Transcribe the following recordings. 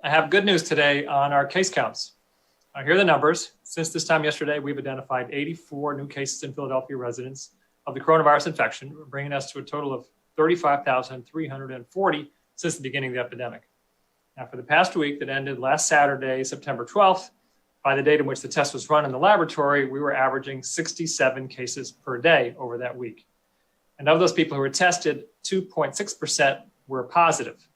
I have good news today on our case counts. Here are the numbers. Since this time yesterday, we've identified 84 new cases in Philadelphia residents of the coronavirus infection, bringing us to a total of 35,340 since the beginning of the epidemic. Now, for the past week that ended last Saturday, September 12th, by the date in which the test was run in the laboratory, we were averaging 67 cases per day over that week. And of those people who were tested, 2.6% were positive.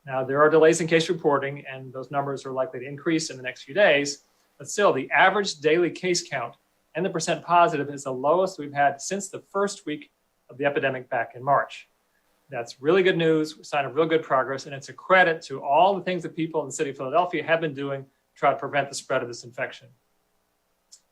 Now, there are delays in case reporting, and those numbers are likely to increase in the next few days. But still, the average daily case count and the percent positive is the lowest we've had since the first week of the epidemic back in March. That's really good news, a sign of real good progress, and it's a credit to all the things that people in the city of Philadelphia have been doing to try to prevent the spread of this infection.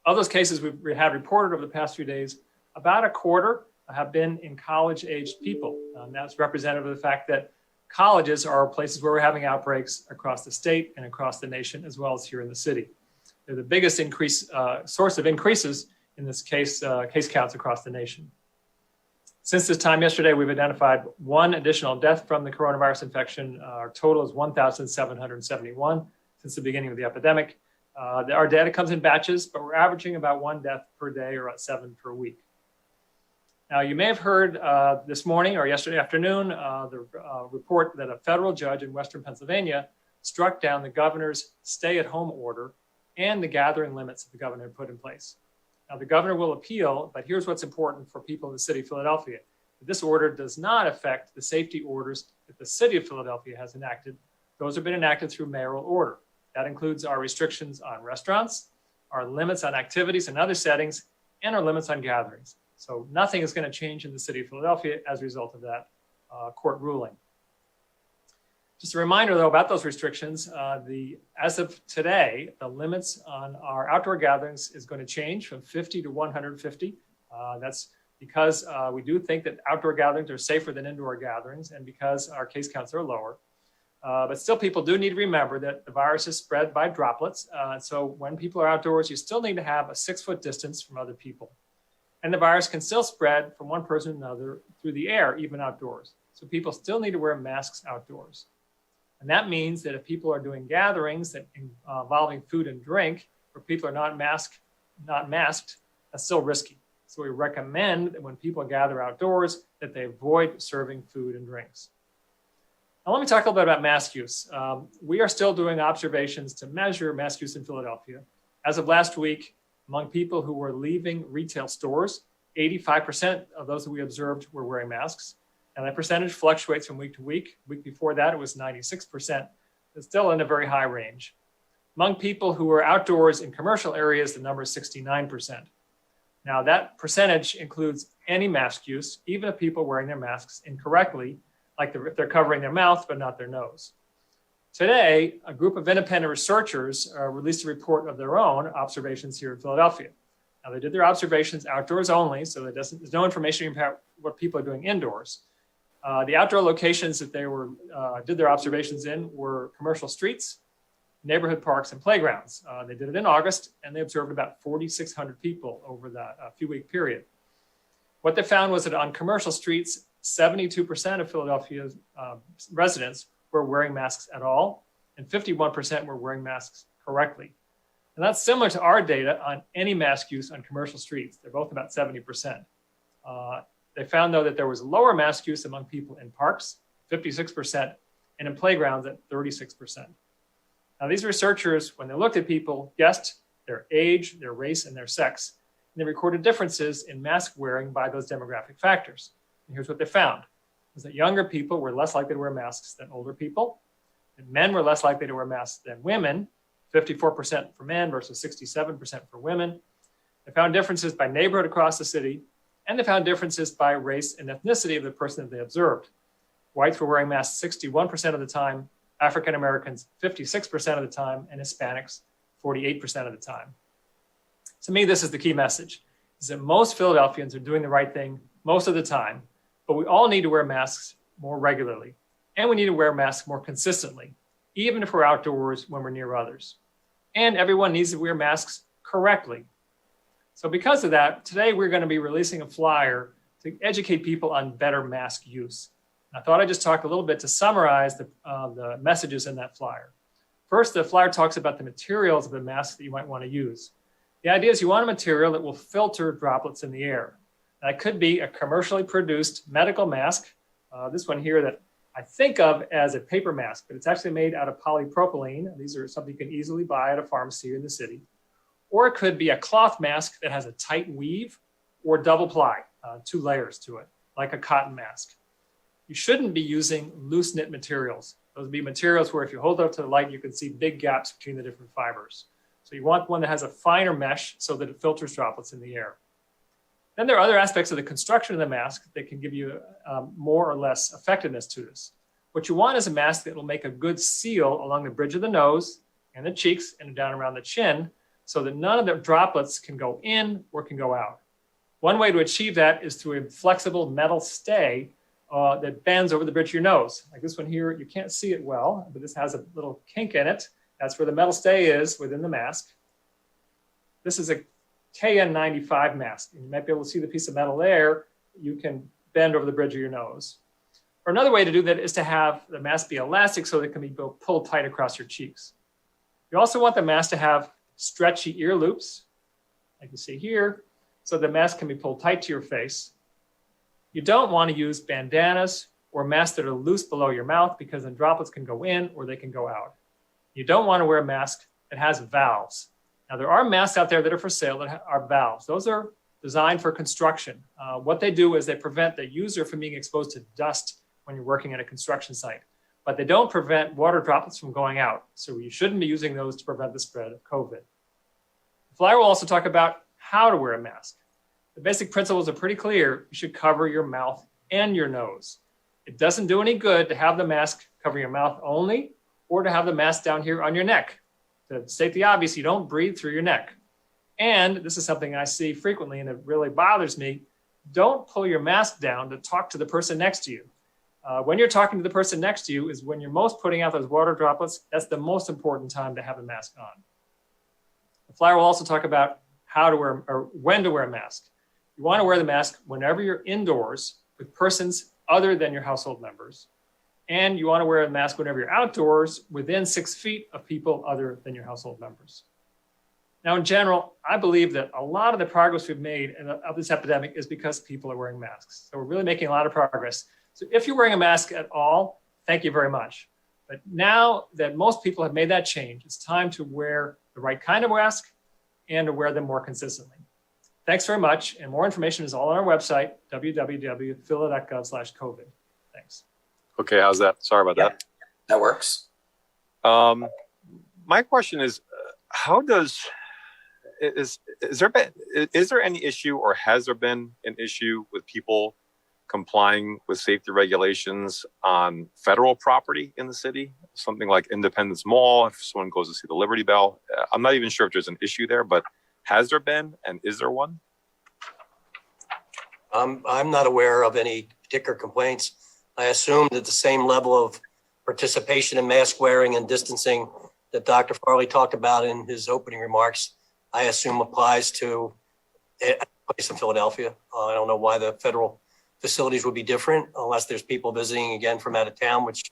Of those cases we had reported over the past few days, about a quarter have been in college-aged people. And that's representative of the fact that colleges are places where we're having outbreaks across the state and across the nation, as well as here in the city. They're the biggest source of increases in this case counts across the nation. Since this time yesterday, we've identified one additional death from the coronavirus infection. Our total is 1,771 since the beginning of the epidemic. Our data comes in batches, but we're averaging about one death per day or about 7 per week. Now, you may have heard this morning or yesterday afternoon the report that a federal judge in Western Pennsylvania struck down the governor's stay-at-home order and the gathering limits that the governor had put in place. Now, the governor will appeal, but here's what's important for people in the city of Philadelphia. This order does not affect the safety orders that the city of Philadelphia has enacted. Those have been enacted through mayoral order. That includes our restrictions on restaurants, our limits on activities and other settings, and our limits on gatherings. So nothing is going to change in the city of Philadelphia as a result of that court ruling. Just a reminder, though, about those restrictions. As of today, the limits on our outdoor gatherings is going to change from 50 to 150. That's because we do think that outdoor gatherings are safer than indoor gatherings and because our case counts are lower. But still, people do need to remember that the virus is spread by droplets. So when people are outdoors, you still need to have a 6-foot distance from other people. And the virus can still spread from one person to another through the air, even outdoors. So people still need to wear masks outdoors. And that means that if people are doing gatherings that involving food and drink, where people are not masked, that's still risky. So we recommend that when people gather outdoors, that they avoid serving food and drinks. Now let me talk a little bit about mask use. We are still doing observations to measure mask use in Philadelphia. As of last week, among people who were leaving retail stores, 85% of those that we observed were wearing masks. And that percentage fluctuates from week to week. Week before that, it was 96%. It's still in a very high range. Among people who were outdoors in commercial areas, the number is 69%. Now, that percentage includes any mask use, even if people wearing their masks incorrectly, like if they're covering their mouth but not their nose. Today, a group of independent researchers released a report of their own observations here in Philadelphia. Now, they did their observations outdoors only, so there's no information about what people are doing indoors. The outdoor locations that they did their observations in were commercial streets, neighborhood parks, and playgrounds. They did it in August, and they observed about 4,600 people over that few-week period. What they found was that on commercial streets, 72% of Philadelphia's residents were wearing masks at all, and 51% were wearing masks correctly. And that's similar to our data on any mask use on commercial streets. They're both about 70%. They found, though, that there was lower mask use among people in parks, 56%, and in playgrounds at 36%. Now, these researchers, when they looked at people, guessed their age, their race, and their sex, and they recorded differences in mask wearing by those demographic factors. And here's what they found, was that younger people were less likely to wear masks than older people, and men were less likely to wear masks than women, 54% for men versus 67% for women. They found differences by neighborhood across the city, and they found differences by race and ethnicity of the person that they observed. Whites were wearing masks 61% of the time, African Americans 56% of the time, and Hispanics 48% of the time. To me, this is the key message, is that most Philadelphians are doing the right thing most of the time, but we all need to wear masks more regularly, and we need to wear masks more consistently, even if we're outdoors when we're near others. And everyone needs to wear masks correctly. So because of that, today we're going to be releasing a flyer to educate people on better mask use. I thought I'd just talk a little bit to summarize the messages in that flyer. First, the flyer talks about the materials of the mask that you might want to use. The idea is you want a material that will filter droplets in the air. That could be a commercially produced medical mask. This one here that I think of as a paper mask, but it's actually made out of polypropylene. These are something you can easily buy at a pharmacy in the city. Or it could be a cloth mask that has a tight weave or double ply, 2 layers to it, like a cotton mask. You shouldn't be using loose knit materials. Those would be materials where if you hold it up to the light, you can see big gaps between the different fibers. So you want one that has a finer mesh so that it filters droplets in the air. Then there are other aspects of the construction of the mask that can give you more or less effectiveness to this. What you want is a mask that will make a good seal along the bridge of the nose and the cheeks and down around the chin so that none of the droplets can go in or can go out. One way to achieve that is through a flexible metal stay that bends over the bridge of your nose. Like this one here, you can't see it well, but this has a little kink in it. That's where the metal stay is within the mask. This is a KN95 mask. And you might be able to see the piece of metal there. You can bend over the bridge of your nose. Or another way to do that is to have the mask be elastic so that it can be pulled tight across your cheeks. You also want the mask to have stretchy ear loops, like you see here, so the mask can be pulled tight to your face. You don't want to use bandanas or masks that are loose below your mouth because then droplets can go in or they can go out. You don't want to wear a mask that has valves. Now, there are masks out there that are for sale that are valves. Those are designed for construction. What they do is they prevent the user from being exposed to dust when you're working at a construction site, but they don't prevent water droplets from going out. So you shouldn't be using those to prevent the spread of COVID. The flyer will also talk about how to wear a mask. The basic principles are pretty clear. You should cover your mouth and your nose. It doesn't do any good to have the mask cover your mouth only or to have the mask down here on your neck. To state the obvious, you don't breathe through your neck. And this is something I see frequently and it really bothers me. Don't pull your mask down to talk to the person next to you. When you're talking to the person next to you is when you're most putting out those water droplets. That's the most important time to have the mask on. The flyer will also talk about how to wear or when to wear a mask. You want to wear the mask whenever you're indoors with persons other than your household members. And you want to wear a mask whenever you're outdoors within 6 feet of people other than your household members. Now, in general, I believe that a lot of the progress we've made of this epidemic is because people are wearing masks. So we're really making a lot of progress. So if you're wearing a mask at all, thank you very much. But now that most people have made that change, it's time to wear the right kind of mask and to wear them more consistently. Thanks very much. And more information is all on our website, www.phila.gov/COVID. Thanks. Okay, how's that? Sorry about that. That works. My question is, is there any issue or has there been an issue with people complying with safety regulations on federal property in the city? Something like Independence Mall, if someone goes to see the Liberty Bell. I'm not even sure if there's an issue there, but has there been and is there one? I'm not aware of any particular complaints. I assume that the same level of participation in mask wearing and distancing that Dr. Farley talked about in his opening remarks, I assume applies to a place in Philadelphia. I don't know why the federal facilities would be different unless there's people visiting again from out of town, which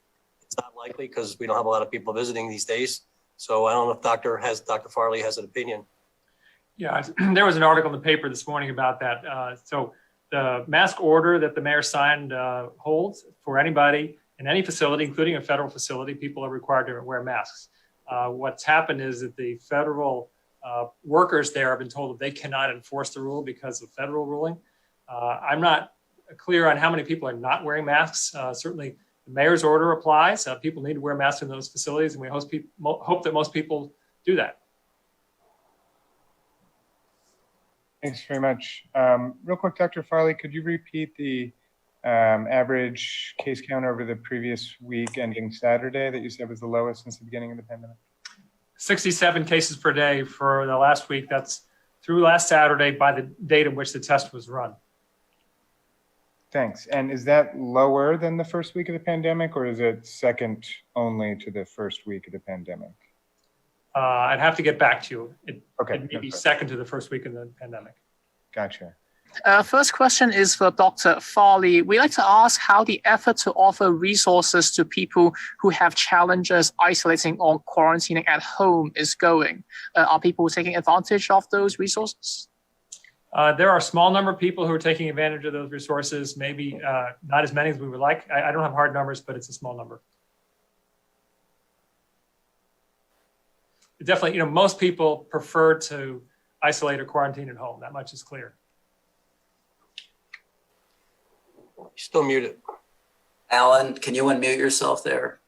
is not likely because we don't have a lot of people visiting these days. So I don't know if Dr. Farley has an opinion. Yeah, there was an article in the paper this morning about that. So the mask order that the mayor signed holds for anybody in any facility, including a federal facility. People are required to wear masks. What's happened is that the federal workers there have been told that they cannot enforce the rule because of federal ruling. I'm not clear on how many people are not wearing masks. Certainly the mayor's order applies. People need to wear masks in those facilities, and we hope that most people do that. Thanks very much. Real quick, Dr. Farley, could you repeat the average case count over the previous week ending Saturday that you said was the lowest since the beginning of the pandemic? 67 cases per day for the last week. That's through last Saturday by the date in which the test was run. Thanks. And is that lower than the first week of the pandemic, or is it second only to the first week of the pandemic? I'd have to get back to you. It Okay. may be second to the first week of the pandemic. Gotcha. First question is for Dr. Farley. We like to ask how the effort to offer resources to people who have challenges isolating or quarantining at home is going. Are people taking advantage of those resources? There are a small number of people who are taking advantage of those resources, maybe not as many as we would like. I don't have hard numbers, but it's a small number. Definitely, most people prefer to isolate or quarantine at home. That much is clear. You're still muted. Alan, can you unmute yourself there?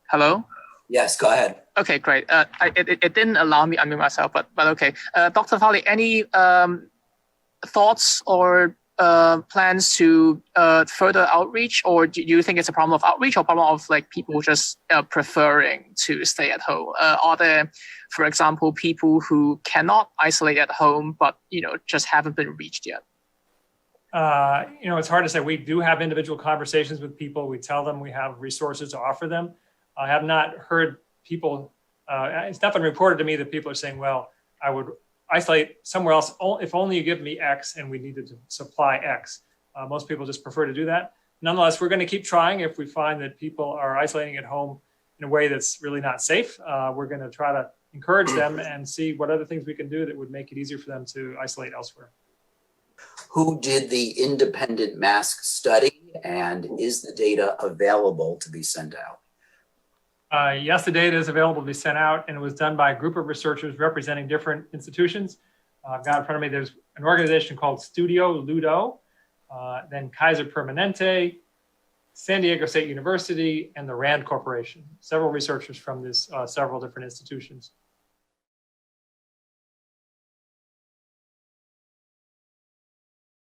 Hello? Yes, go ahead. Okay, great. It didn't allow me to unmute myself, but okay. Dr. Farley, any thoughts or plans to further outreach, or do you think it's a problem of outreach or problem of like people just preferring to stay at home? Are there, for example, people who cannot isolate at home but just haven't been reached yet? It's hard to say. We do have individual conversations with people. We tell them we have resources to offer them. I have not heard people. It's not been reported to me that people are saying, "Well, I would isolate somewhere else if only you give me X and we needed to supply X." Most people just prefer to do that. Nonetheless, we're going to keep trying. If we find that people are isolating at home in a way that's really not safe, we're going to try to encourage them and see what other things we can do that would make it easier for them to isolate elsewhere. Who did the independent mask study, and is the data available to be sent out? Yes, the data is available to be sent out, and it was done by a group of researchers representing different institutions. I've got in front of me, there's an organization called Studio Ludo, then Kaiser Permanente, San Diego State University, and the RAND Corporation. Several researchers from this several different institutions.